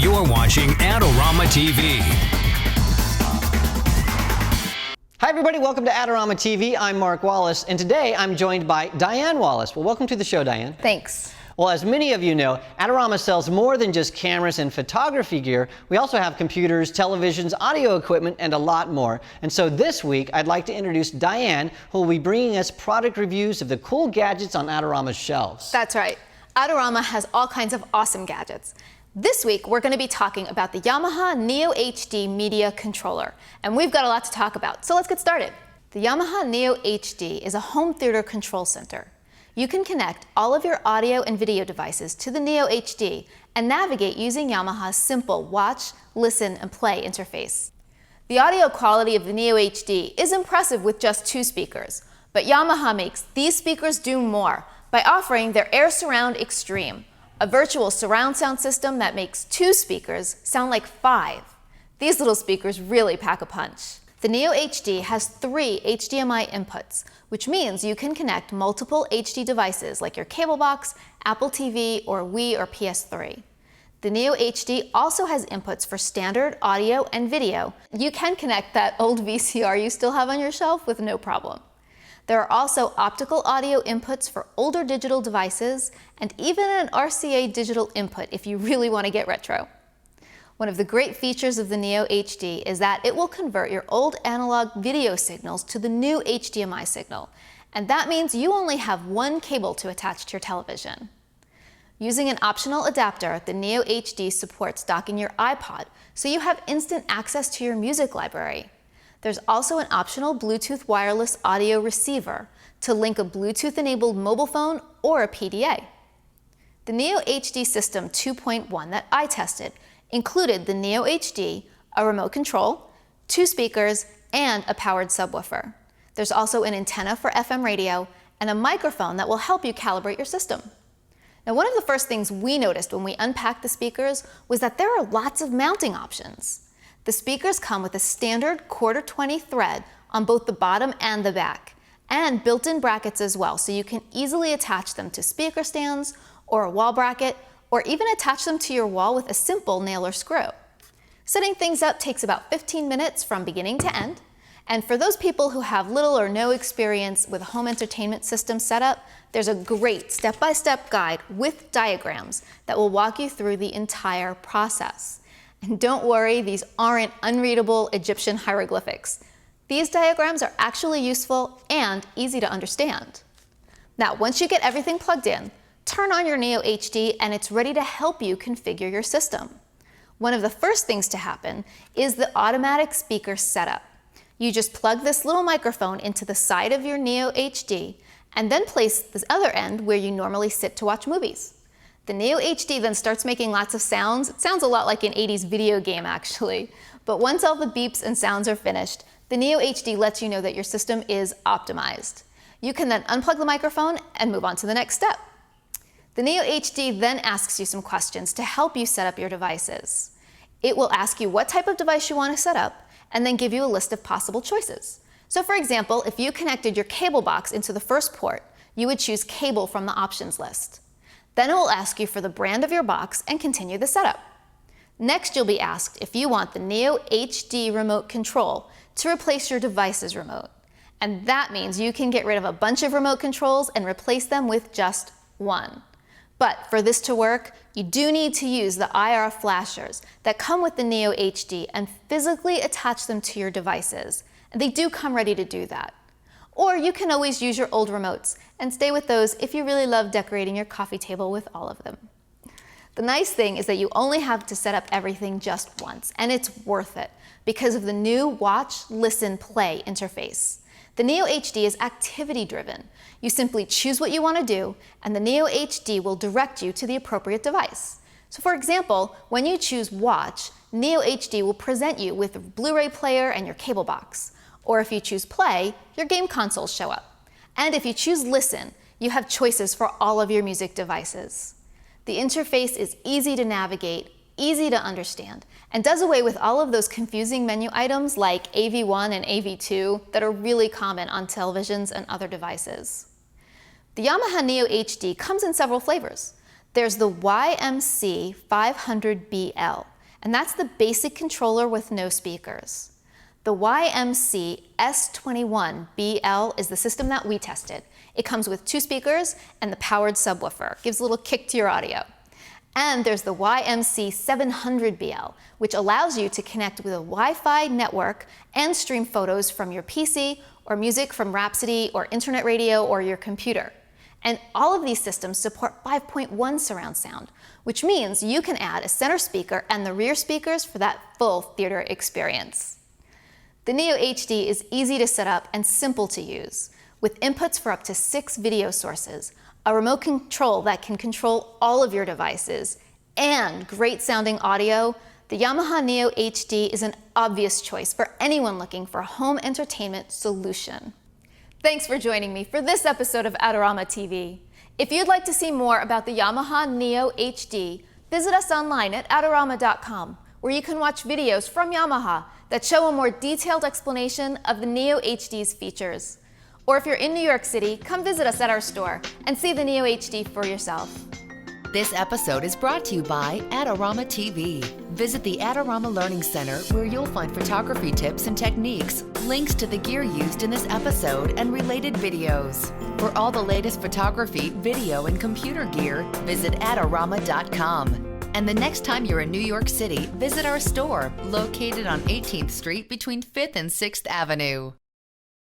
You're watching Adorama TV. Hi everybody, welcome to Adorama TV. I'm Mark Wallace, and today I'm joined by Diane Wallace. Well, welcome to the show, Diane. Thanks. Well, as many of you know, Adorama sells more than just cameras and photography gear. We also have computers, televisions, audio equipment, and a lot more. And so this week, I'd like to introduce Diane, who will be bringing us product reviews of the cool gadgets on Adorama's shelves. That's right. Adorama has all kinds of awesome gadgets. This week, we're going to be talking about the Yamaha NeoHD Media Controller, and we've got a lot to talk about, so let's get started. The Yamaha NeoHD is a home theater control center. You can connect all of your audio and video devices to the NeoHD and navigate using Yamaha's simple watch, listen, and play interface. The audio quality of the NeoHD is impressive with just 2 speakers, but Yamaha makes these speakers do more by offering their Air Surround Extreme, a virtual surround sound system that makes 2 speakers sound like 5. These little speakers really pack a punch. The NeoHD has 3 HDMI inputs, which means you can connect multiple HD devices like your cable box, Apple TV, or Wii or PS3. The NeoHD also has inputs for standard audio and video. You can connect that old VCR you still have on your shelf with no problem. There are also optical audio inputs for older digital devices and even an RCA digital input if you really want to get retro. One of the great features of the NeoHD is that it will convert your old analog video signals to the new HDMI signal, and that means you only have 1 cable to attach to your television. Using an optional adapter, the NeoHD supports docking your Ipod, so you have instant access to your music library. There's also an optional Bluetooth wireless audio receiver to link a Bluetooth-enabled mobile phone or a PDA. The NeoHD System 2.1 that I tested included the NeoHD, a remote control, 2 speakers, and a powered subwoofer. There's also an antenna for FM radio and a microphone that will help you calibrate your system. Now, one of the first things we noticed when we unpacked the speakers was that there are lots of mounting options. The speakers come with a standard 1/4-20 thread on both the bottom and the back, and built-in brackets as well, so you can easily attach them to speaker stands or a wall bracket, or even attach them to your wall with a simple nail or screw. Setting things up takes about 15 minutes from beginning to end, and for those people who have little or no experience with a home entertainment system setup, there's a great step-by-step guide with diagrams that will walk you through the entire process. And don't worry, these aren't unreadable Egyptian hieroglyphics. These diagrams are actually useful and easy to understand. Now, once you get everything plugged in, turn on your NeoHD and it's ready to help you configure your system. One of the first things to happen is the automatic speaker setup. You just plug this little microphone into the side of your NeoHD and then place the other end where you normally sit to watch movies. The NeoHD then starts making lots of sounds. It sounds a lot like an 80s video game actually, but once all the beeps and sounds are finished, the NeoHD lets you know that your system is optimized. You can then unplug the microphone and move on to the next step. The NeoHD then asks you some questions to help you set up your devices. It will ask you what type of device you want to set up and then give you a list of possible choices. So for example, if you connected your cable box into the first port, you would choose cable from the options list. Then it will ask you for the brand of your box and continue the setup. Next, you'll be asked if you want the NeoHD remote control to replace your device's remote. And that means you can get rid of a bunch of remote controls and replace them with just 1. But for this to work, you do need to use the IR flashers that come with the NeoHD and physically attach them to your devices. And they do come ready to do that. Or you can always use your old remotes and stay with those if you really love decorating your coffee table with all of them. The nice thing is that you only have to set up everything just once, and it's worth it because of the new Watch, Listen, Play interface. The NeoHD is activity-driven. You simply choose what you want to do, and the NeoHD will direct you to the appropriate device. So for example, when you choose Watch, NeoHD will present you with a Blu Ray player and your cable box. Or if you choose Play, your game consoles show up. And if you choose Listen, you have choices for all of your music devices. The interface is easy to navigate, easy to understand, and does away with all of those confusing menu items like AV1 and AV2 that are really common on televisions and other devices. The Yamaha NeoHD comes in several flavors. There's the YMC 500BL, and that's the basic controller with no speakers. The YMC S21BL is the system that we tested. It comes with 2 speakers and the powered subwoofer. Gives a little kick to your audio. And there's the YMC 700BL, which allows you to connect with a Wi-Fi network and stream photos from your PC or music from Rhapsody or internet radio or your computer. And all of these systems support 5.1 surround sound, which means you can add a center speaker and the rear speakers for that full theater experience. The NeoHD is easy to set up and simple to use, with inputs for up to 6 video sources, a remote control that can control all of your devices, and great sounding audio. The Yamaha NeoHD is an obvious choice for anyone looking for a home entertainment solution. Thanks for joining me for this episode of Adorama TV. If you'd like to see more about the Yamaha NeoHD, visit us online at adorama.com, where you can watch videos from Yamaha that show a more detailed explanation of the NeoHD's features. Or if you're in New York City, come visit us at our store and see the NeoHD for yourself. This episode is brought to you by Adorama TV. Visit the Adorama Learning Center, where you'll find photography tips and techniques, links to the gear used in this episode, and related videos. For all the latest photography, video, and computer gear, visit Adorama.com. And the next time you're in New York City, visit our store, located on 18th Street between 5th and 6th Avenue.